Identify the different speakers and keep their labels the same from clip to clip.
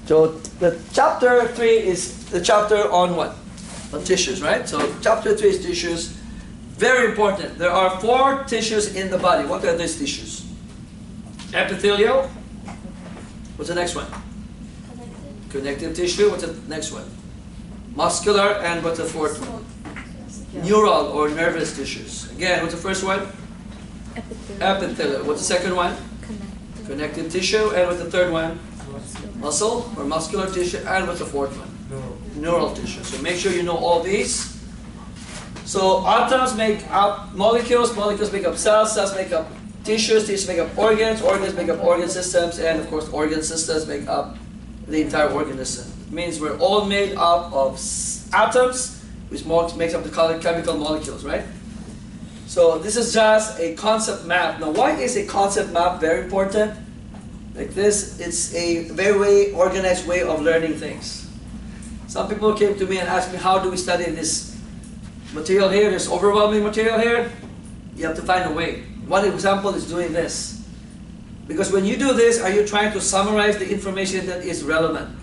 Speaker 1: So the chapter 3 is the chapter on what? On tissues, right? So chapter 3 is tissues. Very important. There are 4 tissues in the body. What are these tissues? Epithelial. What's the next one? Connective tissue. What's the next one? Muscular. And what's the fourth one? Neural or nervous tissues. Again, what's the first one? Epithelial. What's the second one? Connective tissue. And what's the third one? Muscle or muscular tissue. And what's the fourth one? Neural tissue. So make sure you know all these. So atoms make up molecules, molecules make up cells, cells make up tissues, tissues make up organs, organs make up organ systems, and of course organ systems make up the entire organism. It means we're all made up of atoms, which makes up the chemical molecules, right? So this is just a concept map. Now why is a concept map very important? Like this, it's a very organized way of learning things. Some people came to me and asked me, how do we study this material here? There's overwhelming material here. You have to find a way. One example is doing this. Because when you do this, are you trying to summarize the information that is relevant?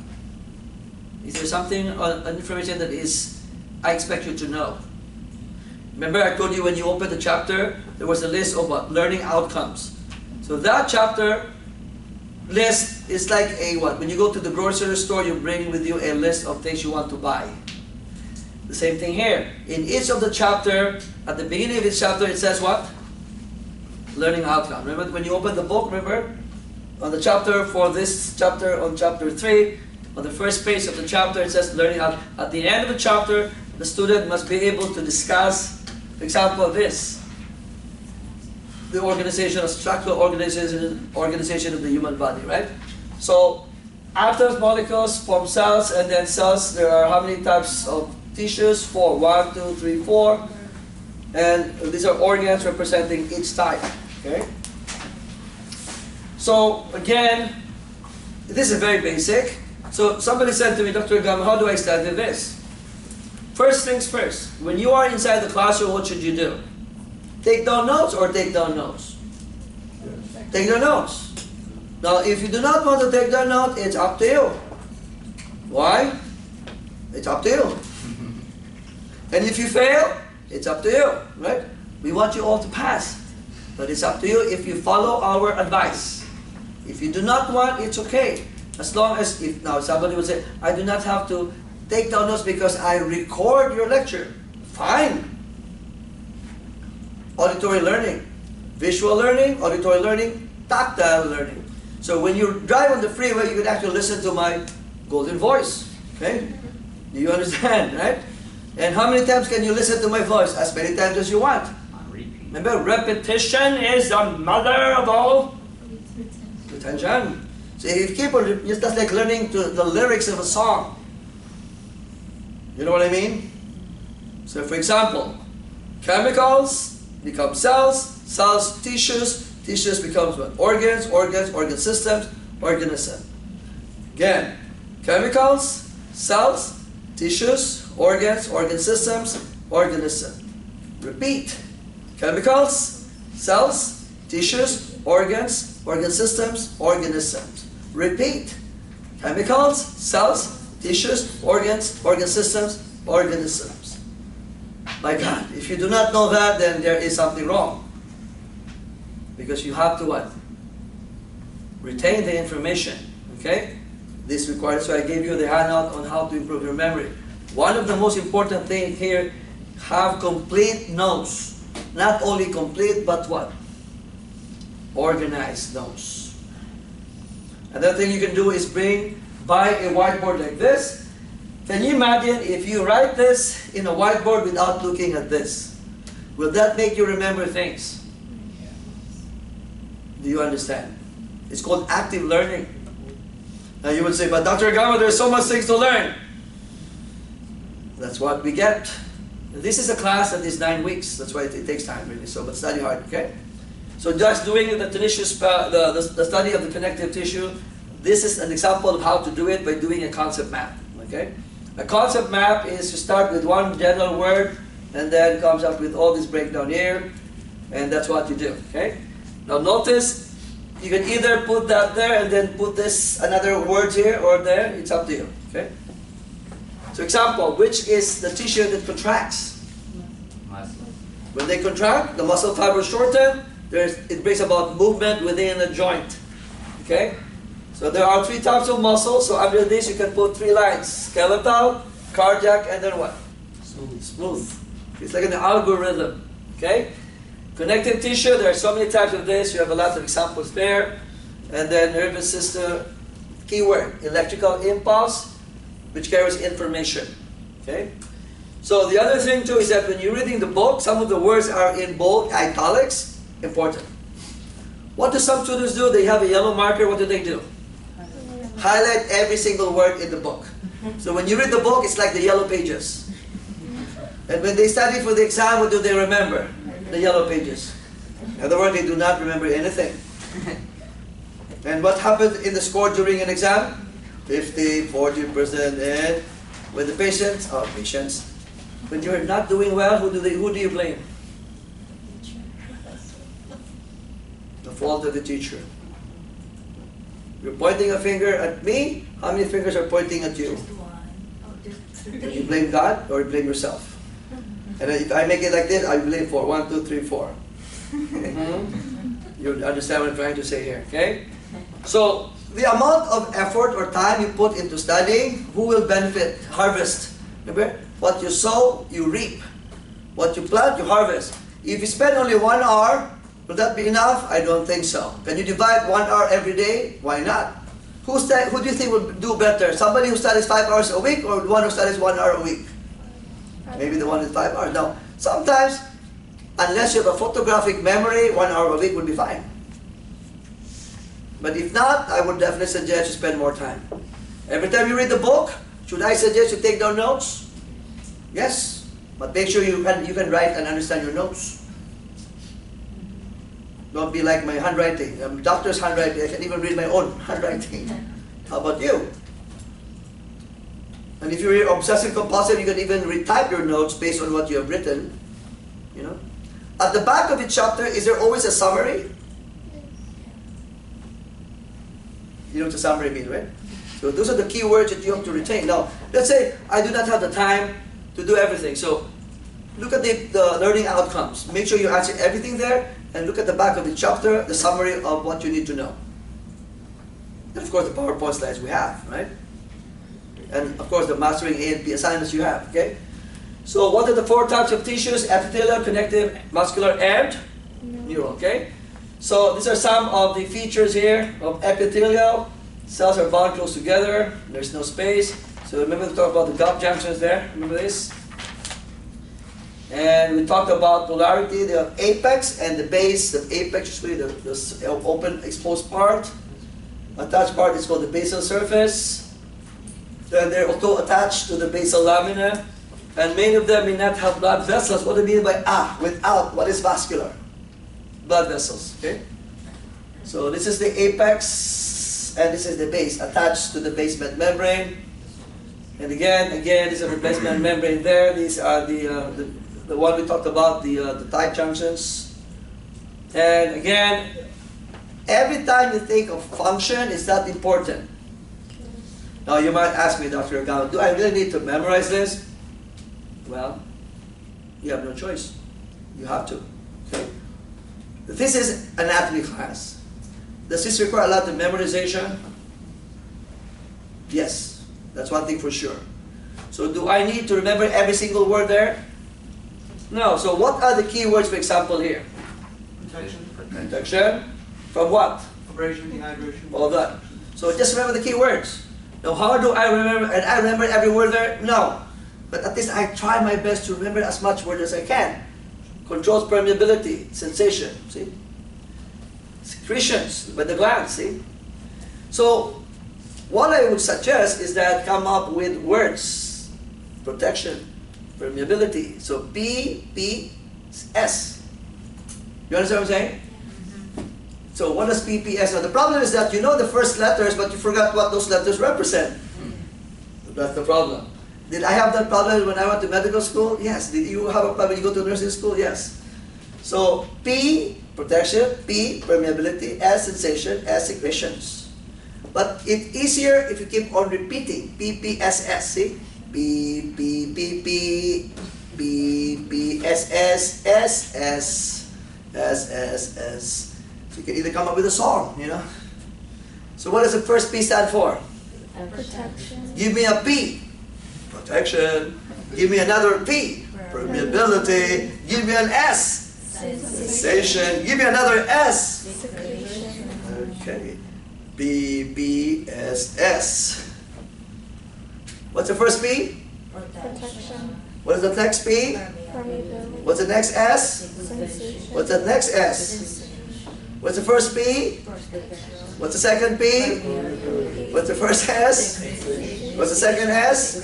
Speaker 1: Is there something, an information that is, I expect you to know? Remember I told you when you opened the chapter, there was a list of what? Learning outcomes. So that chapter list is like a what? When you go to the grocery store, you bring with you a list of things you want to buy. The same thing here. In each of the chapter, at the beginning of each chapter, it says what? Learning outcome. Remember when you open the book, remember? On the chapter for this chapter, on chapter 3, on the first page of the chapter, it says learning outcome. At the end of the chapter, the student must be able to discuss, for example, this. The organization, structural organization of the human body, right? So, atoms, molecules form cells, and then cells, there are how many types of tissues? 4. 1, 2, 3, 4. And these are organs representing each type. Okay? So, again, this is very basic. So, somebody said to me, Dr. Gama, how do I study this? First things first. When you are inside the classroom, what should you do? Take down notes or take down notes? Take down notes. Now, if you do not want to take down notes, it's up to you. Why? It's up to you. And if you fail, it's up to you, right? We want you all to pass. But it's up to you if you follow our advice. If you do not want, it's okay. As long as, if now somebody would say, I do not have to take down notes because I record your lecture. Fine. Auditory learning, visual learning, auditory learning, tactile learning. So when you drive on the freeway, you can actually listen to my golden voice. Okay? Do you understand, right? And how many times can you listen to my voice? As many times as you want. Remember, repetition is the mother of all retention. So if you keep on, it's just like learning the lyrics of a song. You know what I mean? So for example, chemicals become cells, cells tissues, tissues becomes what? Organs, organs, organ systems, organism. Again, chemicals, cells, tissues, organs, organ systems, organism. Repeat. Chemicals, cells, tissues, organs, organ systems, organisms. Repeat. Chemicals, cells, tissues, organs, organ systems, organisms. My God, if you do not know that, then there is something wrong. Because you have to what? Retain the information. Okay? This requires, so I gave you the handout on how to improve your memory. One of the most important things here, have complete notes. Not only complete, but what? Organized notes. Another thing you can do is buy a whiteboard like this. Can you imagine if you write this in a whiteboard without looking at this? Will that make you remember things? Do you understand? It's called active learning. Now you would say, but Dr. Gama, there's so much things to learn. That's what we get. This is a class that is 9 weeks. That's why it takes time really. So, but study hard, okay? So just doing the tissues, the study of the connective tissue, this is an example of how to do it by doing a concept map, okay? A concept map is you start with one general word and then comes up with all this breakdown here, and that's what you do, okay? Now notice, you can either put that there and then put this another word here or there. It's up to you. Okay. So example, which is the tissue that contracts?
Speaker 2: Muscle.
Speaker 1: When they contract, the muscle fibers shorten. It brings about movement within the joint. Okay. So there are 3 types of muscles. So under this you can put 3 lines: skeletal, cardiac, and then what? Smooth. It's like an algorithm. Okay. Connective tissue, there are so many types of this. You have a lot of examples there. And then nervous system, keyword, electrical impulse, which carries information. Okay? So the other thing too is that when you're reading the book, some of the words are in bold, italics, important. What do some students do? They have a yellow marker. What do they do? Highlight every single word in the book. So when you read the book, it's like the yellow pages. And when they study for the exam, what do they remember? The yellow pages. In other words, they do not remember anything. And what happened in the score during an exam? 50, 40%, and when the patients, when you're not doing well, who do you blame? The fault of the teacher. You're pointing a finger at me, how many fingers are pointing at you? Do you blame God or you blame yourself? And if I make it like this, I blame 4. 1, 2, 3, 4. You understand what I'm trying to say here, okay? So, the amount of effort or time you put into studying, who will benefit? Harvest. Remember? What you sow, you reap. What you plant, you harvest. If you spend only 1 hour, will that be enough? I don't think so. Can you divide 1 hour every day? Why not? Who do you think will do better? Somebody who studies 5 hours a week or one who studies 1 hour a week? Maybe the one is 5 hours. Now, sometimes, unless you have a photographic memory, 1 hour a week would be fine. But if not, I would definitely suggest you spend more time. Every time you read the book, should I suggest you take down notes? Yes, but make sure you can write and understand your notes. Don't be like my handwriting. Doctor's handwriting, I can't even read my own handwriting. How about you? And if you're obsessive compulsive, you can even retype your notes based on what you have written. You know? At the back of each chapter, is there always a summary? You know what a summary means, right? So those are the key words that you have to retain. Now, let's say I do not have the time to do everything. So look at the learning outcomes. Make sure you answer everything there, and look at the back of the chapter, the summary of what you need to know. And of course, the PowerPoint slides we have, right? And of course, the mastering A and B assignments you have, okay? So what are the 4 types of tissues? Epithelial, connective, muscular, and neural, okay? So these are some of the features here of epithelial. Cells are bound close together. There's no space. So remember to talk about the gut junctions there. Remember this? And we talked about polarity. The apex and the base. The apex is really the open, exposed part. Attached part is called the basal surface. Then they're also attached to the basal lamina. And many of them may not have blood vessels. What do you mean by without? What is vascular? Blood vessels. Okay? So this is the apex, and this is the base, attached to the basement membrane. And again, this is the basement membrane there. These are the one we talked about, the tight junctions. And again, every time you think of function, is that important? Now you might ask me, Dr. Agama, do I really need to memorize this? Well, you have no choice. You have to. Okay? This is anatomy class. Does this require a lot of memorization? Yes, that's one thing for sure. So do I need to remember every single word there? No. So what are the key words, for example, here?
Speaker 3: Protection.
Speaker 1: Protection. From what?
Speaker 3: Abrasion, dehydration.
Speaker 1: All that. So just remember the key words. Now how do I remember, and I remember every word there? No. But at least I try my best to remember as much word as I can. Controls permeability, sensation, see? Secretions by the glands, see? So what I would suggest is that come up with words. Protection, permeability. So P, P, S. You understand what I'm saying? So what does PPS know? The problem is that you know the first letters, but you forgot what those letters represent. That's the problem. Did I have that problem when I went to medical school? Yes. Did you have a problem when you go to nursing school? Yes. So P protection, P, permeability, S, sensation, S, secretions. But it's easier if you keep on repeating, P, P, S, S, see? P, P, P, P, P, P, S, S, S, S, S, S, S. So you can either come up with a song, you know? So what does the first P stand for?
Speaker 2: Protection.
Speaker 1: Give me a P. Protection. Give me another P. Permeability. Give me an S. Sensation. Give me another S. Okay. B, B, S, S. What's the first P?
Speaker 2: Protection.
Speaker 1: What is the next P?
Speaker 2: Permeability.
Speaker 1: What's the next S?
Speaker 2: Sensation.
Speaker 1: What's the next S? What's the first P? What's the second P? What's the first S? What's the second S?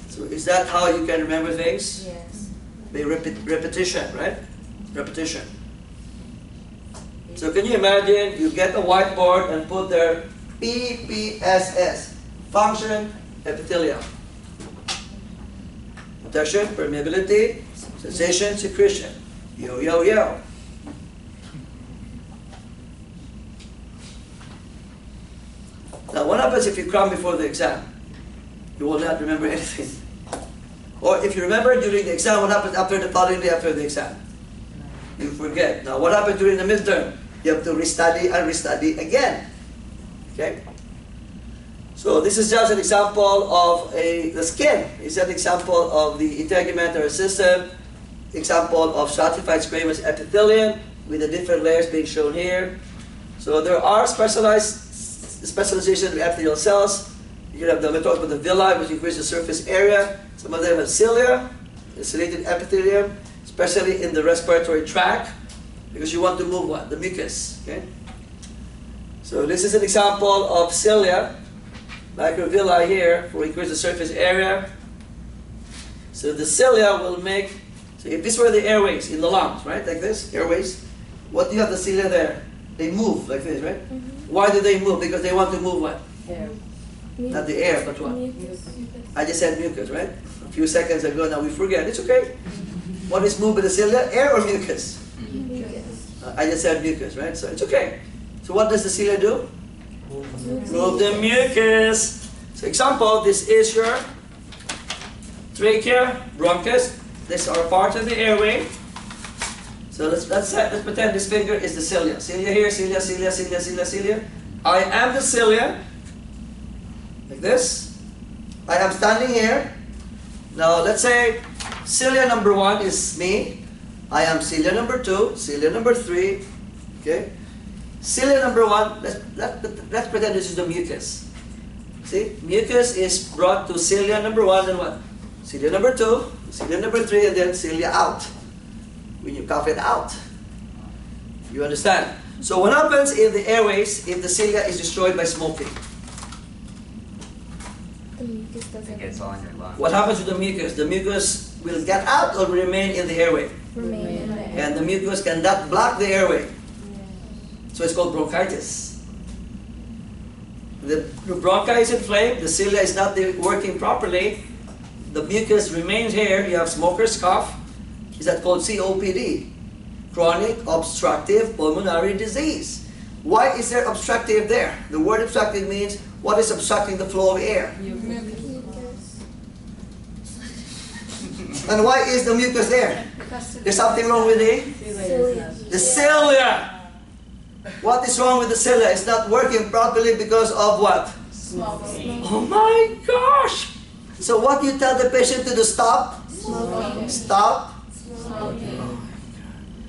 Speaker 1: So is that how you can remember things?
Speaker 2: Yes.
Speaker 1: By repetition, right? Repetition. So can you imagine you get a whiteboard and put there PPSS, function, epithelium. Protection, permeability, sensation, secretion. Yo, yo, yo. Now what happens if you cram before the exam? You will not remember anything. Or if you remember during the exam, what happens after the following day after the exam? You forget. Now what happens during the midterm? You have to restudy and restudy again. Okay? So this is just an example of the skin. It's an example of the integumentary system. Example of stratified squamous epithelium with the different layers being shown here. So there are specialization of epithelial cells. You can have the talk about the villi, which increase the surface area. Some of them have cilia, the ciliated epithelium, especially in the respiratory tract, because you want to move what? The mucus. Okay? So this is an example of cilia, microvilli here, for increase the surface area. So the cilia will make, so if this were the airways in the lungs, right, like this, airways, what do you have the cilia there? They move like this, right? Why do they move? Because they want to move what?
Speaker 2: Air.
Speaker 1: Not the air, but what?
Speaker 2: Mucus.
Speaker 1: I just said mucus, right? A few seconds ago, now we forget. It's okay. What is moved by the cilia? Air or mucus?
Speaker 2: Mucus.
Speaker 1: I just said mucus, right? So it's okay. So what does the cilia do? Move the mucus. So example, this is your trachea, bronchus. These are part of the airway. So let's pretend this finger is the cilia. Cilia here, cilia, cilia, cilia, cilia, cilia. I am the cilia. Like this. I am standing here. Now let's say cilia number 1 is me. I am cilia number 2, cilia number 3. Okay. Cilia number 1, let's pretend this is the mucus. See? Mucus is brought to cilia number 1 and what? Cilia number 2, cilia number 3, and then cilia out. When you cough it out. You understand? So what happens in the airways if the cilia is destroyed by smoking?
Speaker 2: The mucus doesn't.
Speaker 4: It gets all in your lungs.
Speaker 1: What happens to the mucus? The mucus will get out or remain in the airway.
Speaker 2: Remain in the air.
Speaker 1: And the mucus cannot block the airway. So it's called bronchitis. The bronchi is inflamed, the cilia is not working properly, the mucus remains here, you have smoker's cough. Is that called COPD? Chronic obstructive pulmonary disease. Why is there obstructive there? The word obstructive means what is obstructing the flow of air?
Speaker 2: Mucus.
Speaker 1: And why is the mucus there? There's something wrong with
Speaker 2: Cilia.
Speaker 1: the cilia. What is wrong with the cilia? It's not working properly because of what?
Speaker 2: Smoking.
Speaker 1: Oh my gosh! So what you tell the patient to do? Stop?
Speaker 2: Smoking.
Speaker 1: Stop?
Speaker 2: Smoking.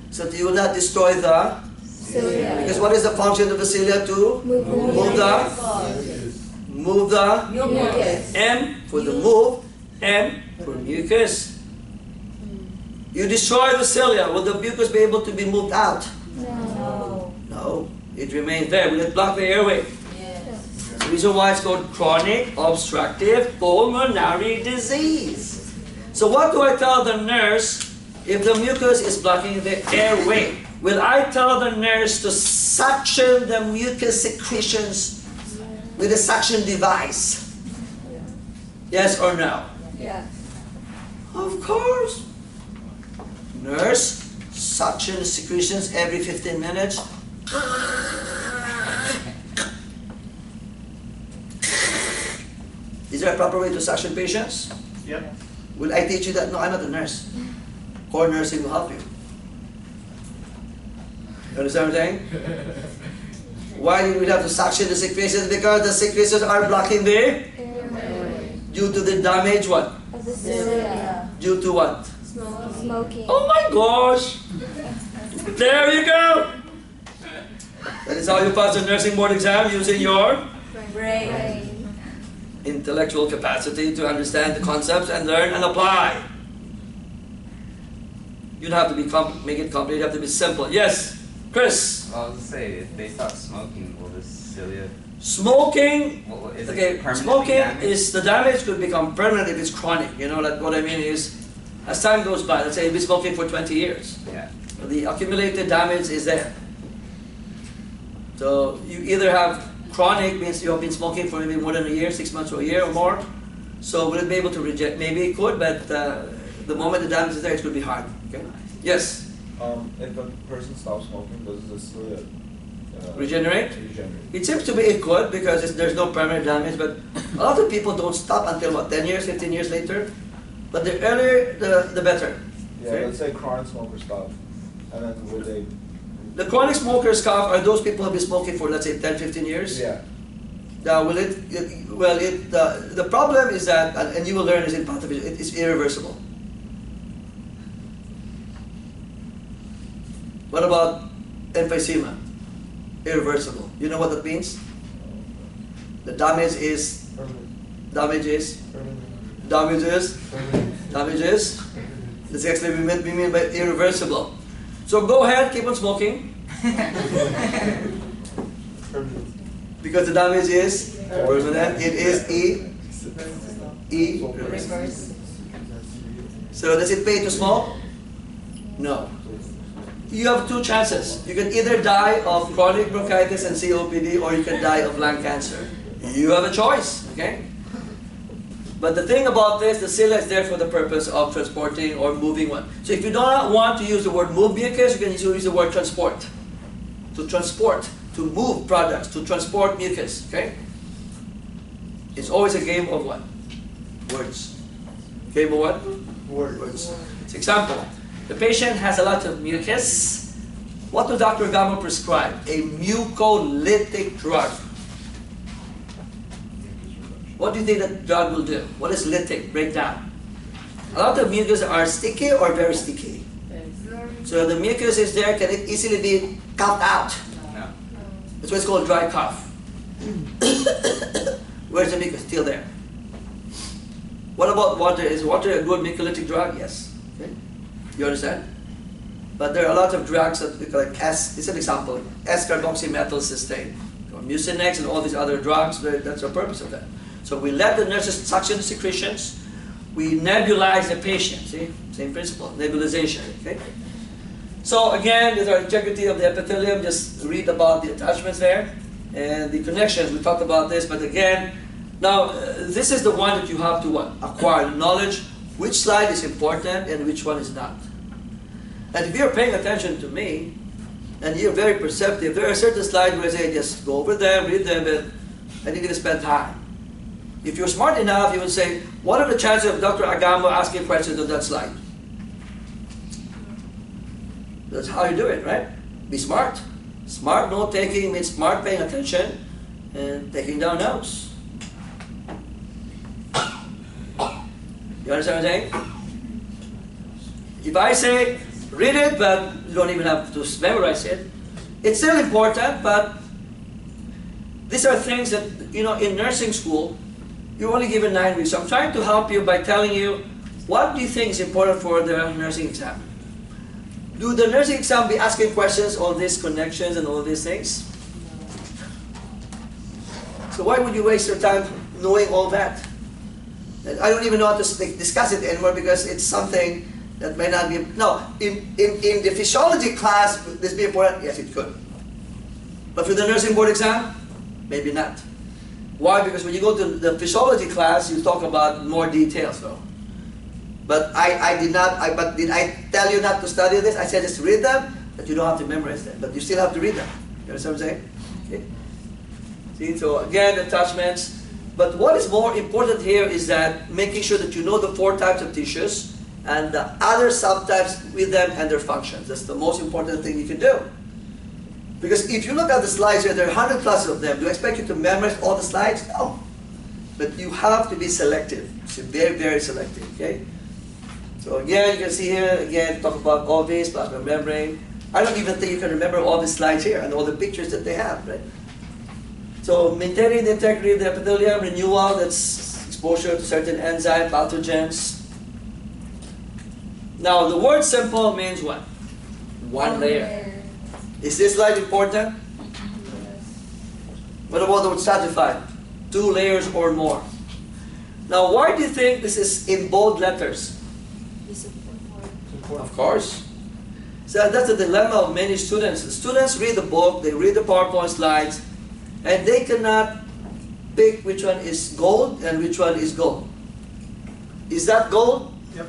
Speaker 1: So you will not destroy the...
Speaker 2: Cilia.
Speaker 1: Because what is the function of the cilia to? Move the
Speaker 2: Mucus.
Speaker 1: M for the move, M for mucus. You destroy the cilia, will the mucus be able to be moved out?
Speaker 2: No.
Speaker 1: No, it remains there. Will it block the airway?
Speaker 2: Yes.
Speaker 1: The reason why it's called chronic obstructive pulmonary disease. So what do I tell the nurse if the mucus is blocking the airway? Will I tell the nurse to suction the mucus secretions with a suction device? Yes or no?
Speaker 2: Yes.
Speaker 1: Of course. Nurse, suction secretions every 15 minutes. Is there a proper way to suction patients?
Speaker 3: Yep.
Speaker 1: Will I teach you that? No, I'm not a nurse. Core nursing will help you. You understand what I'm saying? Why do we have to suction the secretions? Because the secretions are blocking the, due to the damage, what?
Speaker 2: Of the cilia.
Speaker 1: Due to what?
Speaker 2: Smoking.
Speaker 1: Oh my gosh! There you go! That is how you pass the nursing board exam, using your
Speaker 2: Brain.
Speaker 1: intellectual capacity to understand the concepts and learn and apply. You don't have to be make it complicated, you have to be simple. Yes, Chris?
Speaker 4: Well, I was gonna say, if they stop smoking, will this cilia...
Speaker 1: Smoking,
Speaker 4: Is it
Speaker 1: okay,
Speaker 4: permanently
Speaker 1: smoking
Speaker 4: damaged?
Speaker 1: is, the damage could become permanent if it's chronic. You know, like what I mean is, as time goes by, let's say you've been smoking for 20 years.
Speaker 4: Yeah.
Speaker 1: The accumulated damage is there. So you either have chronic, means you have been smoking for maybe more than a year, 6 months or a year or more. So will it be able to reject? Maybe it could, but the moment the damage is there, it could be hard. Okay? Yes?
Speaker 5: If a person stops smoking, does the cilia
Speaker 1: Regenerate?
Speaker 5: regenerate?
Speaker 1: It seems to be it could, because there's no permanent damage, but a lot of people don't stop until what, 10 years, 15 years later? But the earlier, the better.
Speaker 5: Yeah,
Speaker 1: Okay?
Speaker 5: let's say chronic smokers stop, and then would they?
Speaker 1: The chronic smokers cough are those people who have been smoking for, let's say, 10, 15 years.
Speaker 5: Yeah.
Speaker 1: Now, the problem is that, and you will learn this in pathology, it is irreversible. What about emphysema? Irreversible. You know what that means? The damage is, that's actually what we mean by irreversible. So go ahead, keep on smoking. Because the damage is permanent. It is
Speaker 2: Reverse.
Speaker 1: So does it pay to smoke? No. You have two chances. You can either die of chronic bronchitis and COPD, or you can die of lung cancer. You have a choice, okay? But the thing about this, the cilia is there for the purpose of transporting or moving one. So if you do not want to use the word move mucus, you can use the word transport. To transport, to move products, to transport mucus, okay? It's always a game of what? Words. Game of what? Words. Example, the patient has a lot of mucus. What does Dr. Gamo prescribe? A mucolytic drug. What do you think that drug will do? What is lytic? Break down. A lot of mucus are sticky or very sticky. So the mucus is there, can it easily be coughed out?
Speaker 4: No.
Speaker 1: That's why it's called dry cough. Where's the mucus? Still there. What about water? Is water a good mucolytic drug? Yes. Okay. You understand? But there are a lot of drugs that we call like it's an example, S-carboxymethyl-cysteine, or Mucinex and all these other drugs, that's the purpose of that. So we let the nurses suction the secretions, we nebulize the patient, see? Same principle, nebulization, okay? So again, with our integrity of the epithelium, just read about the attachments there, and the connections, we talked about this, but again, now this is the one that you have to what? Acquire the knowledge, which slide is important and which one is not. And if you're paying attention to me, and you're very perceptive, there are certain slides where I say, just go over them, read them, and you're going to spend time. If you're smart enough, you would say, what are the chances of Dr. Agamo asking questions on that slide? That's how you do it, right? Be smart. Smart note-taking means smart paying attention and taking down notes. You understand what I'm saying? If I say, read it, but you don't even have to memorize it, it's still important, but these are things that, you know, in nursing school, you're only given 9 weeks. So I'm trying to help you by telling you, what do you think is important for the nursing exam? Do the nursing exam be asking questions, all these connections and all these things? So why would you waste your time knowing all that? I don't even know how to discuss it anymore because it's something that may not be... No, in the physiology class, would this be important? Yes, it could. But for the nursing board exam, maybe not. Why? Because when you go to the physiology class, you talk about more details though. But I did not, but did I tell you not to study this? I said just read them, but you don't have to memorize them. But you still have to read them. You understand what I'm saying? Okay. See, so again, attachments. But what is more important here is that making sure that you know the 4 types of tissues and the other subtypes with them and their functions. That's the most important thing you can do. Because if you look at the slides here, there are 100 plus of them. Do I expect you to memorize all the slides? No. But you have to be selective. So very, very selective, okay? So again, you can see here, again, talk about ovaries, plasma membrane. I don't even think you can remember all the slides here and all the pictures that they have, right? So maintaining the integrity of the epithelium, renewal, that's exposure to certain enzyme pathogens. Now the word simple means what? One layer. Is this slide important? What about the word stratified? 2 layers or more. Now why do you think this is in bold letters? Of course. So that's the dilemma of many students. The students read the book, they read the PowerPoint slides, and they cannot pick which one is gold and which one is gold. Is that gold?
Speaker 3: Yep.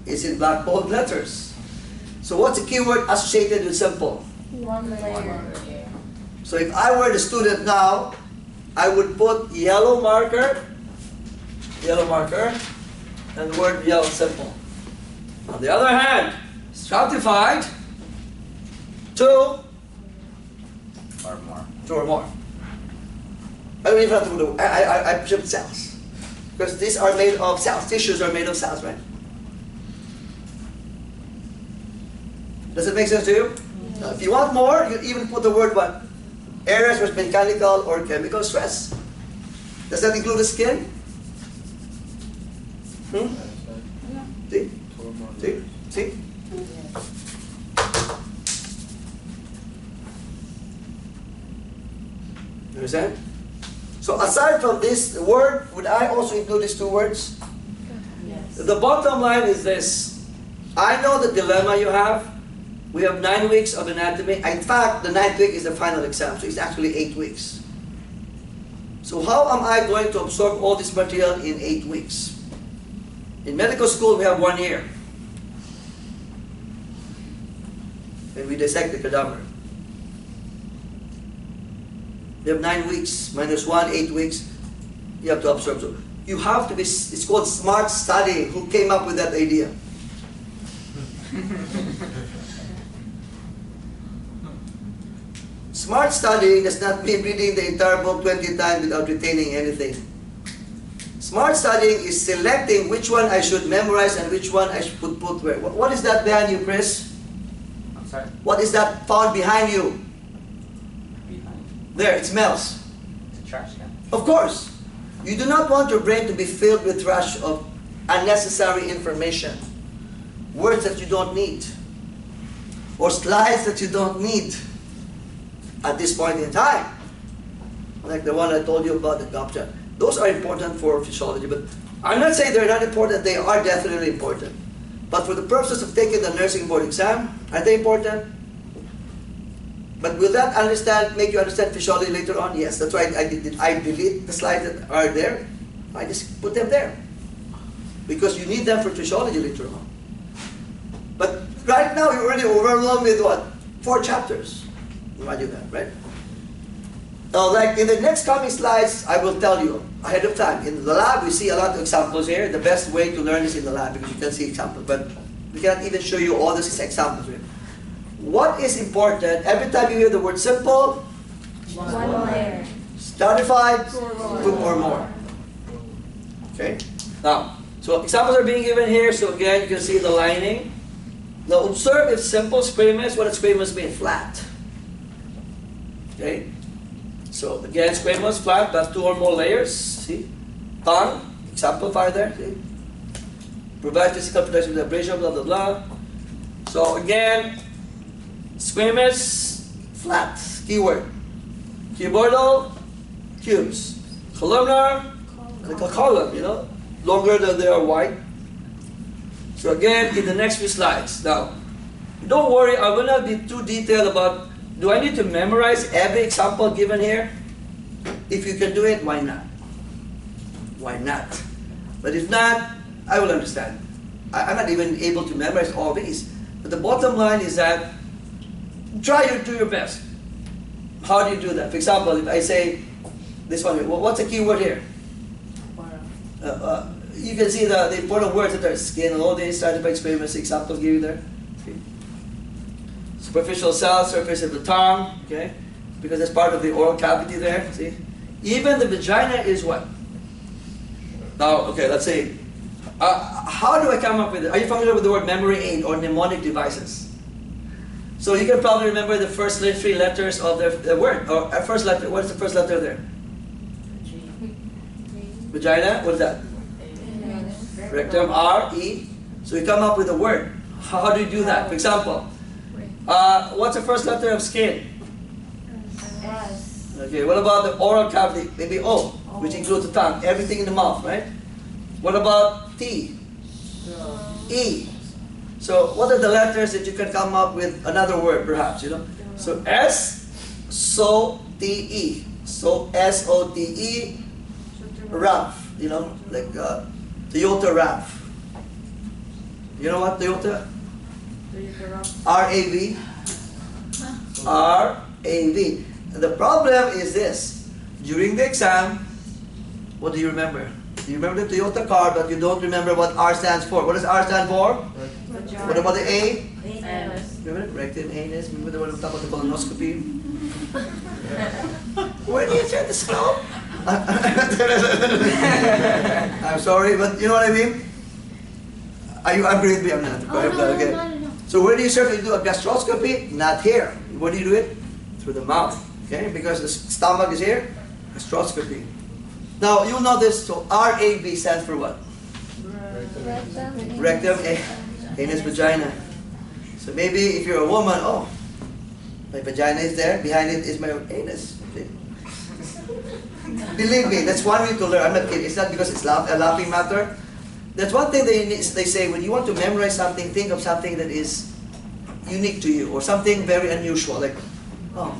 Speaker 1: It's in black bold letters. So what's the keyword associated with simple?
Speaker 2: One layer.
Speaker 1: So if I were the student now, I would put yellow marker, and the word yellow simple. On the other hand, stratified, 2
Speaker 4: Or more.
Speaker 1: or more. I don't even have to do, I presume cells. Because these are made of cells. Tissues are made of cells, right? Does it make sense to you? Now, if you want more, you even put the word what? Areas with mechanical or chemical stress. Does that include the skin? See? See? See? You understand? So aside from this word, would I also include these 2 words?
Speaker 2: Yes.
Speaker 1: The bottom line is this. I know the dilemma you have. We have 9 weeks of anatomy. In fact, the 9th week is the final exam, so it's actually 8 weeks. So how am I going to absorb all this material in 8 weeks? In medical school, we have 1 year. And we dissect the cadaver. We have 9 weeks, minus 1, 8 weeks. You have to absorb. So you have to be, it's called smart studying. Who came up with that idea? Smart studying does not mean reading the entire book 20 times without retaining anything. Smart studying is selecting which one I should memorize and which one I should put where. What is that behind you, Chris?
Speaker 4: I'm sorry?
Speaker 1: What is that found behind you?
Speaker 4: Behind.
Speaker 1: There, it smells.
Speaker 4: It's a trash can.
Speaker 1: Of course. You do not want your brain to be filled with trash of unnecessary information. Words that you don't need. Or slides that you don't need at this point in time. Like the one I told you about the gobcha. Those are important for physiology, but I'm not saying they're not important. They are definitely important. But for the purposes of taking the nursing board exam, are they important? But will that make you understand physiology later on? Yes, that's why I delete the slides that are there. I just put them there. Because you need them for physiology later on. But right now, you're already overwhelmed with what? 4 chapters. Imagine that, right? Now, like in the next coming slides, I will tell you ahead of time. In the lab, we see a lot of examples here. The best way to learn is in the lab because you can see examples. But we cannot even show you all these examples here. What is important, every time you hear the word simple,
Speaker 2: One layer.
Speaker 1: stratified, 2 or more. Okay? Now, so examples are being given here. So again, you can see the lining. Now observe if simple squamous, what does squamous mean? Flat. Okay? So again, squamous, flat, but 2 or more layers. See? Tongue, exemplified there. See? Provide physical protection with abrasion, blah, blah, blah. So again, squamous, flat, keyword. Cuboidal, cubes. Columnar, like a column, you know, longer than they are wide. So again, in the next few slides. Now, don't worry, I will not be too detailed about, do I need to memorize every example given here? If you can do it, why not? Why not? But if not, I will understand. I'm not even able to memorize all these. But the bottom line is that try to do your best. How do you do that? For example, if I say this one, what's the key word here? You can see the important words that are skin and all these, stratified squamous, examples give you there. Okay. Superficial cell, surface of the tongue, okay? Because that's part of the oral cavity there, see? Even the vagina is what? Now, okay, let's see. How do I come up with it? Are you familiar with the word memory aid or mnemonic devices? So you can probably remember the first 3 letters of the word, or first letter. What is the first letter there? Vagina, what is that? Rectum, R, E. So you come up with a word. How do you do that? For example, what's the first letter of skin?
Speaker 2: S.
Speaker 1: Okay, what about the oral cavity? Maybe O, which includes the tongue, everything in the mouth, right? What about T? E. So what are the letters that you can come up with another word, perhaps, you know? So S, so, T, E. So S-O-T-E, RAV, you know, like Toyota RAV. You know what, Toyota? R-A-V. R-A-V. And the problem is this. During the exam, what do you remember? You remember the Toyota car, but you don't remember what R stands for. What does R stand for? What about the A?
Speaker 2: Anus.
Speaker 1: Remember? Rectum, anus. Remember the one we talked about the colonoscopy? Where do you turn the slope? I'm sorry, but you know what I mean? Are you angry with me? I'm not. Okay. So where do you certainly do a gastroscopy? Not here. Where do you do it? Through the mouth. Okay? Because the stomach is here. Gastroscopy. Now you'll know this. So R-A-V stands for what? Rectum, anus, vagina. So maybe if you're a woman, oh, my vagina is there. Behind it is my anus. Okay. Believe me, that's one way to learn. I'm not kidding. It's not because it's a laughing matter. That's one thing they say when you want to memorize something, think of something that is unique to you or something very unusual. Like, oh,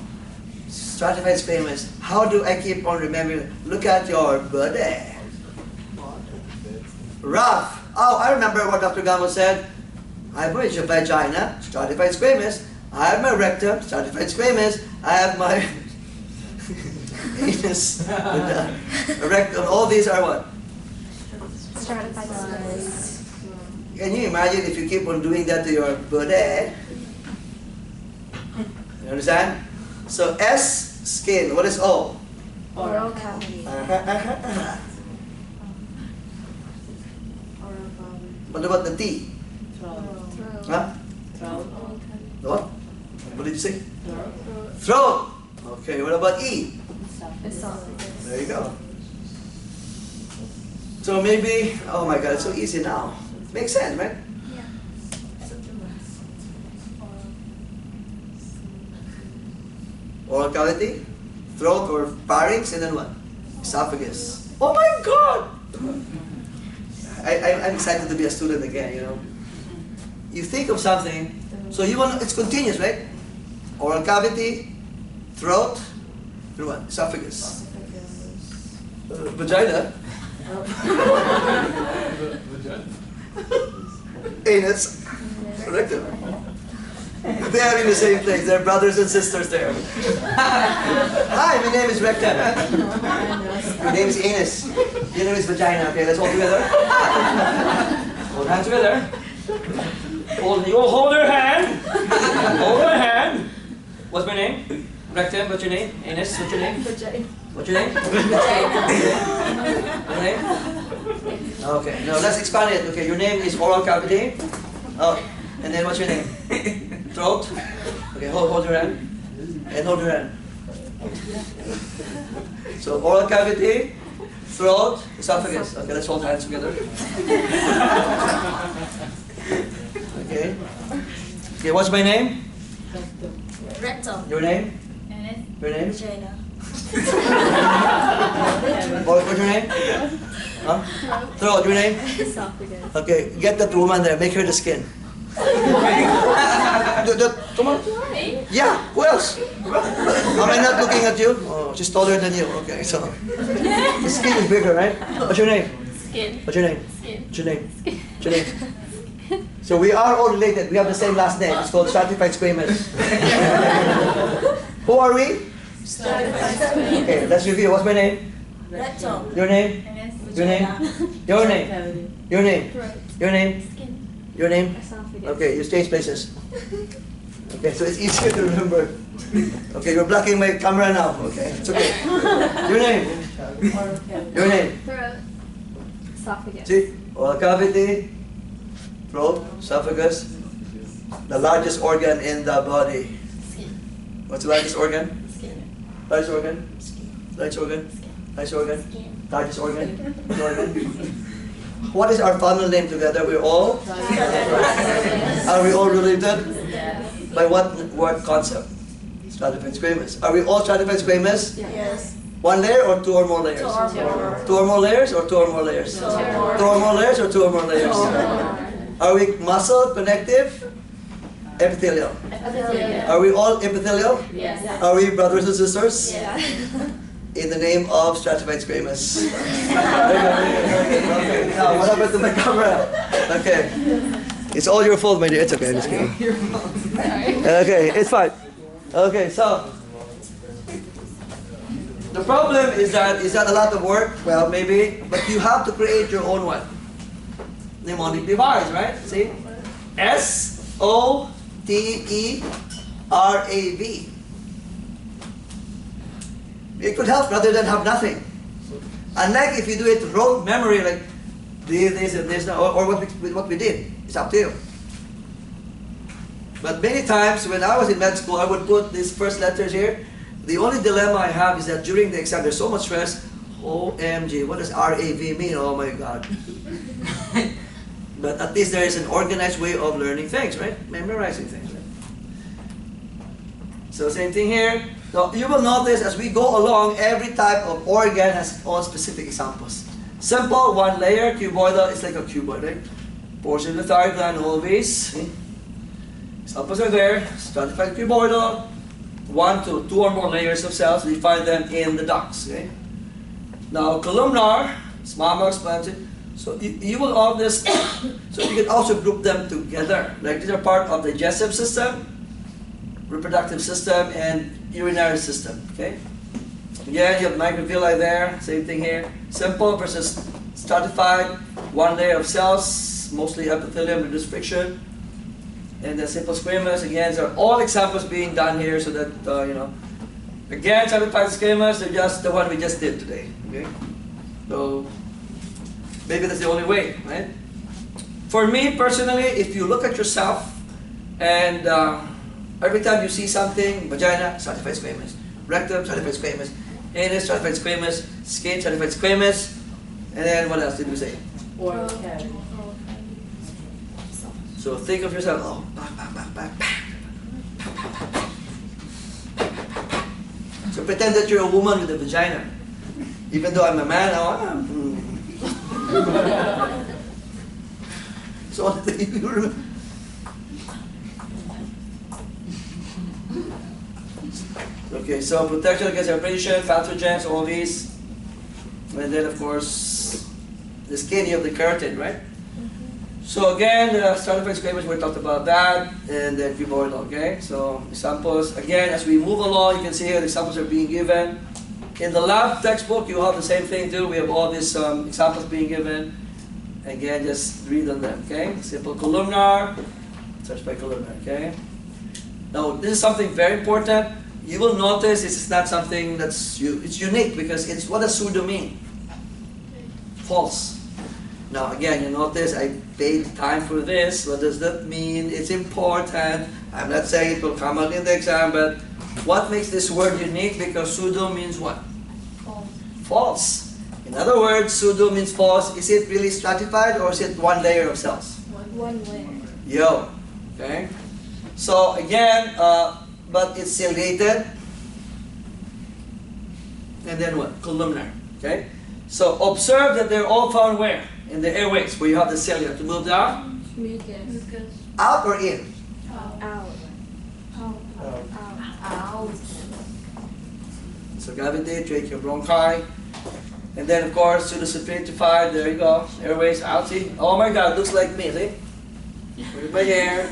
Speaker 1: stratified squamous. How do I keep on remembering? Look at your body. Rough. Oh, I remember what Dr. Gamo said. I have my vagina, stratified squamous. I have my rectum, stratified squamous. I have my anus, rectum. All these are what?
Speaker 2: Stratified squamous.
Speaker 1: Can you imagine if you keep on doing that to your body? You understand? So S, skin. What is O?
Speaker 2: Oral cavity.
Speaker 1: What about the T?
Speaker 2: Throat.
Speaker 1: Huh?
Speaker 2: Throat.
Speaker 1: The what? What did you say? Throat. Okay, what about E?
Speaker 2: Esophagus.
Speaker 1: There you go. So maybe, oh my God, it's so easy now. Makes sense, right?
Speaker 2: Yeah.
Speaker 1: Oral cavity, throat or pharynx, and then what? Esophagus. Oh my God! I'm excited to be a student again, you know. You think of something, so you want, it's continuous, right? Oral cavity, throat, then what? Esophagus. Vagina. Anus. Rectum. They are in the same place. They're brothers and sisters there. Hi, my name is Rectum. Your name is Anus. Your name is Vagina. Okay, let's hold together. Hold hands together. You all hold your hand. Hold your hand. What's my name? Rectum. What's your name? Anus. What's your name? What's your name? Your name? Okay. Now let's expand it. Okay. Your name is oral cavity. Oh, and then what's your name? Throat. Okay. Hold your hand. And hold your hand. So oral cavity, throat, esophagus. Okay. Let's hold hands together. Okay. Okay. What's my name?
Speaker 2: Rectum.
Speaker 1: Your name? Your name?
Speaker 2: Vagina.
Speaker 1: What's your name? Huh? Throat. Your name?
Speaker 2: Esophagus.
Speaker 1: Okay. Get that woman there. Make her the skin. Come on. Yeah. Who else? Am I not looking at you? Oh, she's taller than you. Okay. So the skin is bigger, right? What's your name?
Speaker 2: Skin.
Speaker 1: What's your name?
Speaker 2: Skin.
Speaker 1: What's your name? What's your name? So we are all related. We have the same last name. It's called stratified squamous. Who are we? Okay, let's review. What's my name?
Speaker 2: Rectum.
Speaker 1: Your name? Your name? Your name? Your name? Your name? Your name?
Speaker 2: Esophagus.
Speaker 1: Okay, you change places. Okay, so it's easier to remember. Okay, you're blocking my camera now. Okay, it's okay. Your name? Your name?
Speaker 2: Throat. Esophagus.
Speaker 1: See? Oral cavity, throat, esophagus. The largest organ in the body. What's the largest organ? Largest organ? Largest organ? Largest organ? Largest organ? Largest organ? What is our family name together? We're all? Are we all related? By what word concept? Stratified squamous. Are we all stratified squamous?
Speaker 2: Yes.
Speaker 1: One layer or two or more layers?
Speaker 2: Two or more.
Speaker 1: Two or more layers or two or more layers?
Speaker 2: Two or more.
Speaker 1: Two or more layers or two or more layers? Are we muscle, connective, epithelial? Are we all epithelial?
Speaker 2: Yes.
Speaker 1: Are we brothers and sisters?
Speaker 2: Yeah.
Speaker 1: In the name of stratified squamous. Okay. Now, what happened to my camera? Okay. It's all your fault, my dear. It's okay. I'm just kidding. Okay, it's fine. Okay, so the problem is that a lot of work? Well, maybe, but you have to create your own one. Mnemonic device, right? See? SOTERAV. It could help rather than have nothing. Unlike if you do it rote memory, like this and this, or what we did. It's up to you. But many times when I was in med school, I would put these first letters here. The only dilemma I have is that during the exam, there's so much stress. OMG, what does RAV mean? Oh my God. But at least there is an organized way of learning things, right? Memorizing things, right? So same thing here. So you will notice as we go along, every type of organ has its own specific examples. Simple, one layer, cuboidal, it's like a cuboid, right? Portion of the thyroid gland, ovaries. Examples are there. Stratified cuboidal, 1 to 2 or more layers of cells. We find them in the ducts. Okay? Now columnar, small explanatory. So you will all this. So you can also group them together. Like these are part of the digestive system, reproductive system, and urinary system. Okay. Again, you have microvilli there. Same thing here. Simple versus stratified. One layer of cells, mostly epithelium, reduced friction. And then simple squamous. Again, these are all examples being done here so that, you know. Again, stratified squamous, they're just the one we just did today. Okay? So, maybe that's the only way, right? For me, personally, if you look at yourself and every time you see something, vagina, stratified squamous. Rectum, stratified squamous. Anus, stratified squamous. Skin, stratified squamous. And then what else did we say?
Speaker 2: Oral cavity.
Speaker 1: So think of yourself, oh, back. So pretend that you're a woman with a vagina. Even though I'm a man, So you remember. Okay, so protection against abrasion, pathogens, all these. And then of course, the skin, you have the keratin, right? So again, stratified squamous, we talked about that, and then cuboidal, okay? So examples, again, as we move along, you can see here the examples are being given. In the lab textbook, you have the same thing too. We have all these examples being given. Again, just read on them, okay? Simple columnar, stratified columnar, okay? Now, this is something very important. You will notice this is not something it's unique because it's what does pseudo mean? False. Now again, you notice I paid time for this. What does that mean? It's important. I'm not saying it will come out in the exam, but what makes this word unique? Because pseudo means what?
Speaker 2: False.
Speaker 1: False. In other words, pseudo means false. Is it really stratified or is it one layer of cells?
Speaker 2: One layer.
Speaker 1: Yo. Okay. So again, but it's ciliated. And then what? Columnar. Okay. So observe that they're all found where? In the airways, where you have the cilia. To move down?
Speaker 2: Mucus.
Speaker 1: Out or in?
Speaker 2: Out. Out.
Speaker 1: So cavity, trachea, bronchi. And then of course, pseudocertified, there you go. Airways out, see? Oh my God, looks like me, see? with my hair.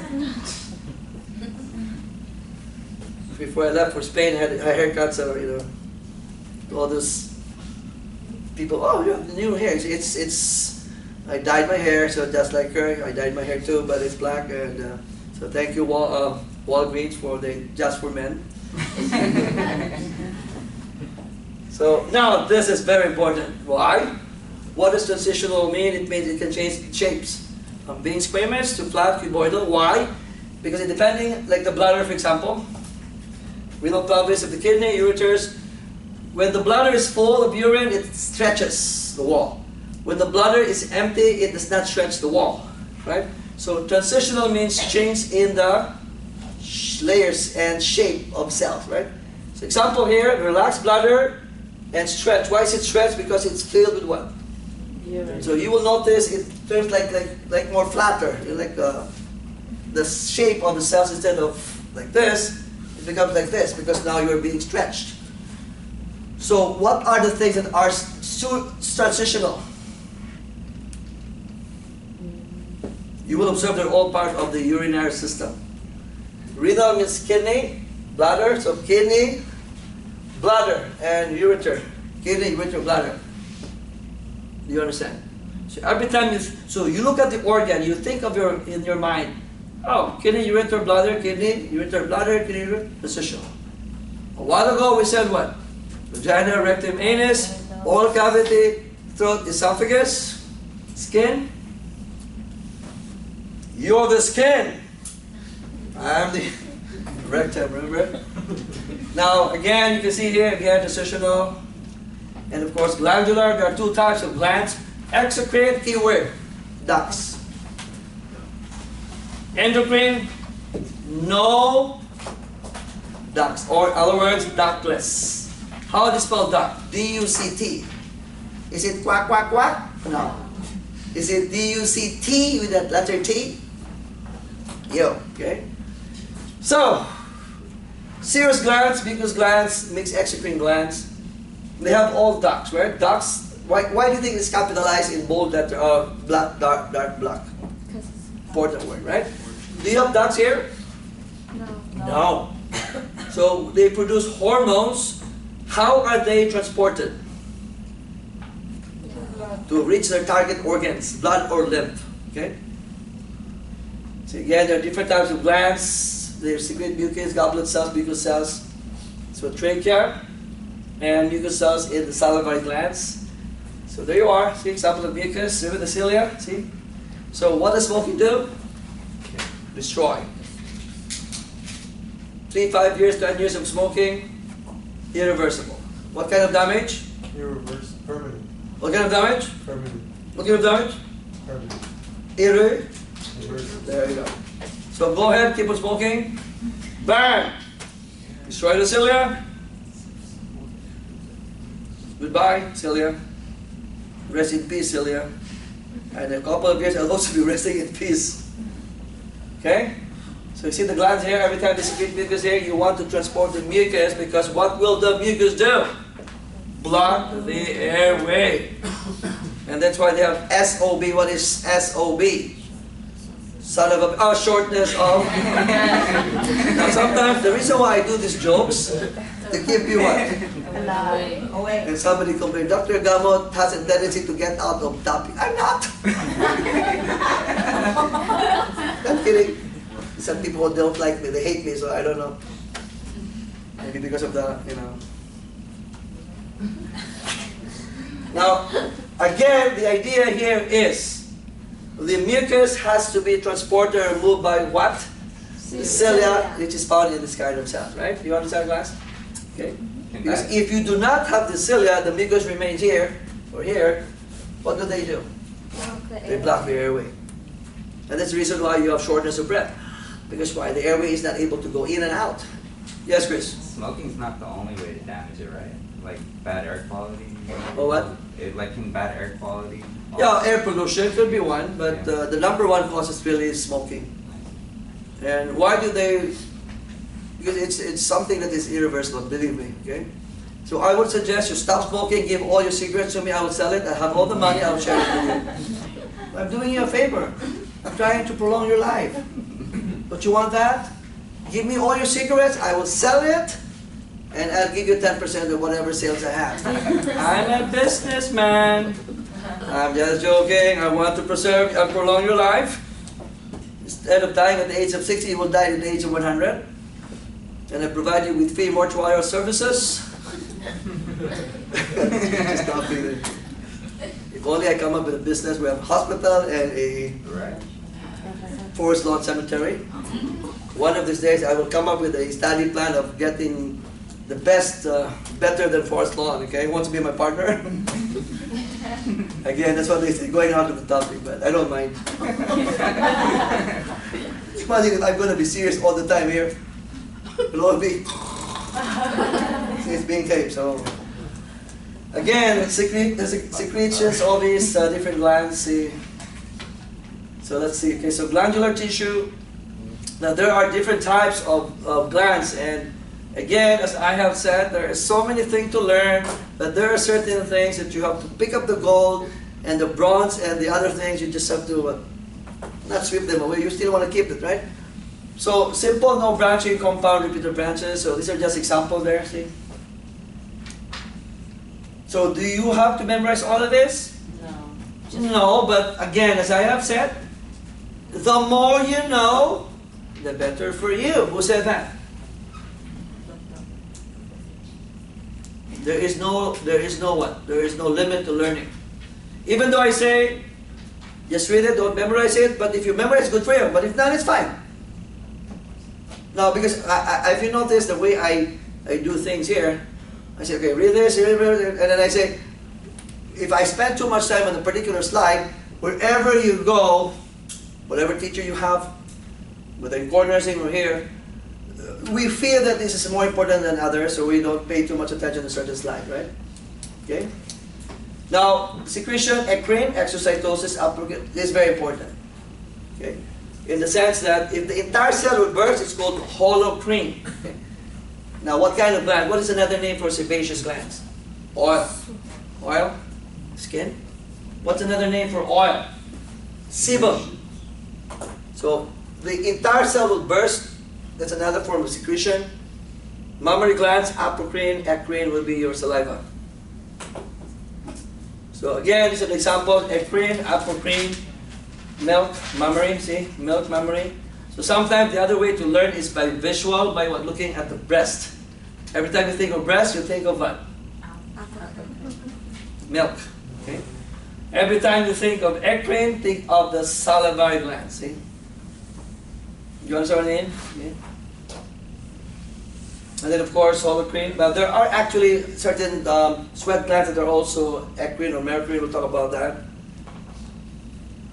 Speaker 1: Before I left for Spain, I had a haircut, so you know, all those people. Oh, you have new hair. It's. I dyed my hair, so just like her, I dyed my hair too, but it's black. And so thank you, Walgreens, for the Just for Men. So now this is very important. Why? What does transitional mean? It means it can change shapes from being squamous to flat cuboidal. Why? Because it depending, like the bladder, for example, renal pelvis of the kidney, ureters. When the bladder is full of urine, it stretches the wall. When the bladder is empty, it does not stretch the wall, right? So transitional means change in the layers and shape of cells, right? So example here, relaxed bladder and stretch. Why is it stretched? Because it's filled with what?
Speaker 2: Urine.
Speaker 1: So you will notice it turns like more flatter, like the shape of the cells instead of like this, it becomes like this because now you're being stretched. So what are the things that are transitional? You will observe they're all part of the urinary system. Renal means kidney, bladder, so kidney, bladder, and ureter. Kidney, ureter, bladder. Do you understand? So every time you look at the organ, you think of in your mind, oh, kidney, ureter, bladder, kidney, ureter, bladder, kidney, ureter, positional. A while ago we said what? Vagina, rectum, anus, oral cavity, throat, esophagus, skin. You're the skin. I'm the rectum, remember? Now, again, you can see here, again, decisional. And of course, glandular. There are two types of glands. Exocrine, keyword, ducts. Endocrine, no ducts. Or in other words, ductless. How do you spell duct? D-U-C-T. Is it quack, quack, quack? No. Is it D-U-C-T with that letter T? Yo, okay? So, serous glands, mucous glands, mixed exocrine glands, they have all ducts, right? Ducts, why do you think it's capitalized in bold letter, black, dark black? Important word, right? Do you have ducts here?
Speaker 2: No.
Speaker 1: No. So, they produce hormones. How are they transported? To reach their target organs, blood or lymph, okay? So again, there are different types of glands. They secrete mucus, goblet cells, mucus cells. So trachea and mucus cells in the salivary glands. So there you are. See, example of mucus, remember the cilia, see? So what does smoking do? Destroy. 3, 5 years, 10 years of smoking, irreversible. What kind of damage?
Speaker 5: Irreversible. Permanent.
Speaker 1: What kind of damage?
Speaker 5: Permanent.
Speaker 1: What kind of damage?
Speaker 5: Permanent.
Speaker 1: Irreversible.
Speaker 5: Reversible.
Speaker 1: There you go. So go ahead, keep on smoking. Bang! Destroy the cilia. Goodbye, cilia. Rest in peace, cilia. And in a couple of years, I'll also be resting in peace. Okay? So you see the glands here, every time they secrete mucus here, you want to transport the mucus because what will the mucus do? Block the airway. And that's why they have SOB. What is SOB? Son of a shortness of. Now sometimes the reason why I do these jokes to keep you what?
Speaker 2: Away.
Speaker 1: And somebody complained, Dr. Gamot has a tendency to get out of topic. I'm not. I'm kidding. Some people don't like me, they hate me, so I don't know. Maybe because of the, you know. Now, again, the idea here is the mucus has to be transported or moved by what? The cilia, which is found in the scarum cells, right? Do you understand, class? Okay. Because if you do not have the cilia, the mucus remains here or here. What do? They block the airway. And that's the reason why you have shortness of breath. Because why? The airway is not able to go in and out. Yes, Chris?
Speaker 4: Smoking's not the only way to damage it, right? Like bad air quality.
Speaker 1: Oh, what?
Speaker 4: Like in bad air quality.
Speaker 1: Yeah, air pollution could be one, but the number one cause is really smoking. And why do they? Because it's something that is irreversible, believe me, okay? So I would suggest you stop smoking, give all your cigarettes to me, I will sell it, I have all the money, I will share it with you. I'm doing you a favor. I'm trying to prolong your life. Don't you want that? Give me all your secrets, I will sell it, and I'll give you 10% of whatever sales I have. I'm a businessman. I'm just joking. I want to preserve and prolong your life. Instead of dying at the age of 60, you will die at the age of 100. And I provide you with free mortuary services. Just talking. If only I come up with a business, we have a hospital and a forest lawn cemetery. One of these days, I will come up with a study plan of getting the best, better than forest lawn. Okay, who wants to be my partner? Again, that's what they say, going out of the topic, but I don't mind. Imagine if I'm going to be serious all the time here. It'll all be it's being taped. So again, the secretions, all these different glands. See. So let's see. Okay, so glandular tissue. Now there are different types of glands, and again, as I have said, there are so many things to learn, but there are certain things that you have to pick up the gold and the bronze and the other things. You just have to not sweep them away. You still want to keep it, right? So simple, no branching, compound, repeated branches. So these are just examples there. See. So do you have to memorize all of this?
Speaker 2: No.
Speaker 1: No, but again, as I have said, the more you know, the better for you. Who said that? There is no what? There is no limit to learning. Even though I say, just read it, don't memorize it, but if you memorize, good for you. But if not, it's fine. Now, because if you notice the way I do things here, I say, okay, read this, and then I say, if I spend too much time on a particular slide, wherever you go, whatever teacher you have, whether in core nursing or here, we feel that this is more important than others, so we don't pay too much attention to certain slide, right? Okay? Now, secretion, eccrine, exocytosis, is very important. Okay? In the sense that if the entire cell would burst, it's called holocrine. Okay? Now, what kind of gland? What is another name for sebaceous glands? Oil. Oil? Skin? What's another name for oil? Sebum. So, the entire cell will burst. That's another form of secretion. Mammary glands, apocrine, eccrine will be your saliva. So again, these are the examples: eccrine, apocrine, milk, mammary. See, milk, mammary. So sometimes the other way to learn is by visual, by what? Looking at the breast. Every time you think of breast, you think of what? Milk. Okay. Every time you think of eccrine, think of the salivary gland. See. You understand what I mean? Yeah. And then of course holocrine. But there are actually certain sweat glands that are also eccrine or merocrine. We'll talk about that.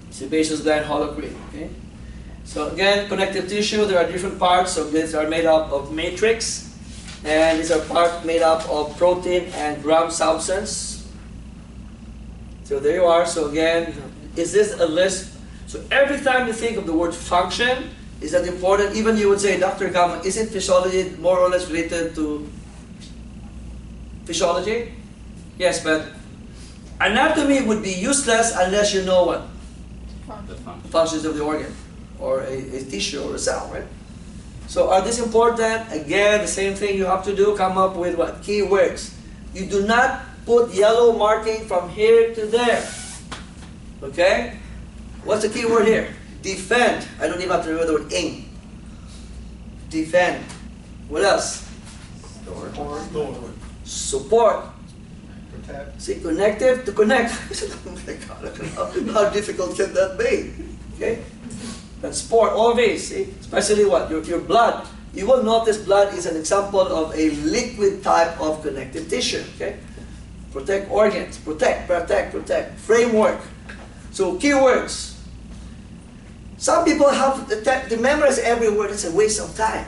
Speaker 1: Sebaceous gland, holocrine. Okay. So again, connective tissue. There are different parts of this. Are made up of matrix, and these are parts made up of protein and gram substance. So there you are. So again, is this a list? So every time you think of the word function, is that important? Even you would say, Dr. Gama, isn't physiology more or less related to physiology? Yes, but anatomy would be useless unless you know what?
Speaker 4: The function.
Speaker 1: Functions of the organ, or a tissue, or a cell, right? So are these important? Again, the same thing you have to do, come up with what? Keywords. You do not put yellow marking from here to there. Okay? What's the key word here? Defend. I don't even have to remember the word ing. Defend. What else?
Speaker 5: Store.
Speaker 1: Support.
Speaker 5: Protect.
Speaker 1: See, connective to connect. Oh my God, how difficult can that be? Okay? Transport, all these. See? Especially what? Your blood. You will notice blood is an example of a liquid type of connective tissue. Okay? Protect organs. Protect. Framework. So, keywords. Some people have to memorize every word. It's a waste of time.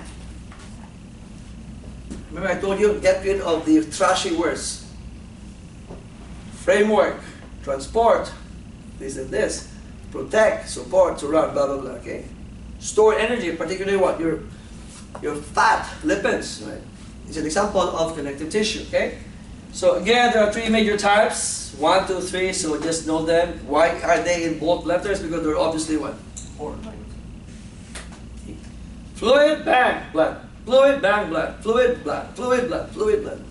Speaker 1: Remember I told you, get rid of the trashy words. Framework, transport, this and this. Protect, support, surround, blah, blah, blah, okay? Store energy, particularly what? Your fat, lipids, right? It's an example of connective tissue, okay? So again, there are three major types. 1, 2, 3, so just know them. Why are they in bold letters? Because they're obviously what?
Speaker 3: Support.
Speaker 1: Fluid, bang, blood. Fluid, bang, blood. Fluid, blood. Fluid, blood. Fluid, blood.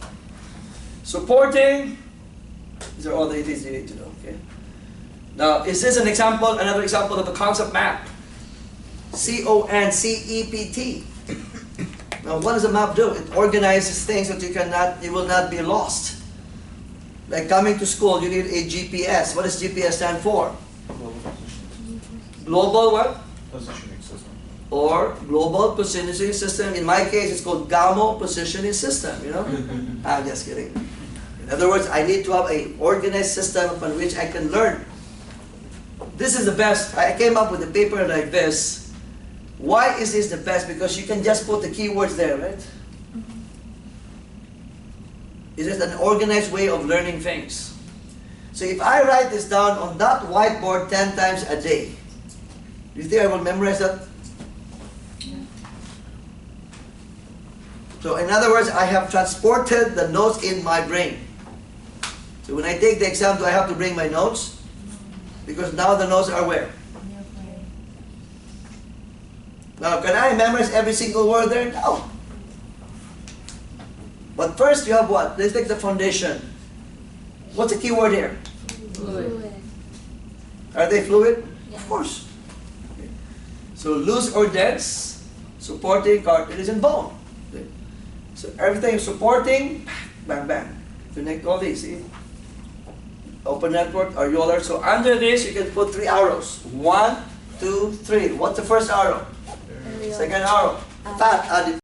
Speaker 1: Supporting. These are all the things you need to know. Okay. Now, is this an example? Another example of a concept map. CONCEPT. Now, what does a map do? It organizes things so that you will not be lost. Like coming to school, you need a GPS. What does GPS stand for? Global what?
Speaker 5: Positioning system.
Speaker 1: Or global positioning system. In my case, it's called GAMO positioning system. You know? I'm just kidding. In other words, I need to have an organized system upon which I can learn. This is the best. I came up with a paper like this. Why is this the best? Because you can just put the keywords there, right? It is an organized way of learning things. So if I write this down on that whiteboard 10 times a day, do you think I will memorize that? So in other words, I have transported the notes in my brain. So when I take the exam, do I have to bring my notes? Because now the notes are where? Now, can I memorize every single word there? No. But first you have what? Let's take the foundation. What's the key word here?
Speaker 2: Fluid.
Speaker 1: Are they fluid?
Speaker 2: Yeah.
Speaker 1: Of course. Okay. So loose or dense, supporting cartilage and bone. Okay. So everything is supporting, bang, bang. Connect all these, see? Open network, areolar. So under this, you can put 3 arrows. 1, 2, 3. What's the first arrow? Second arrow. Fat.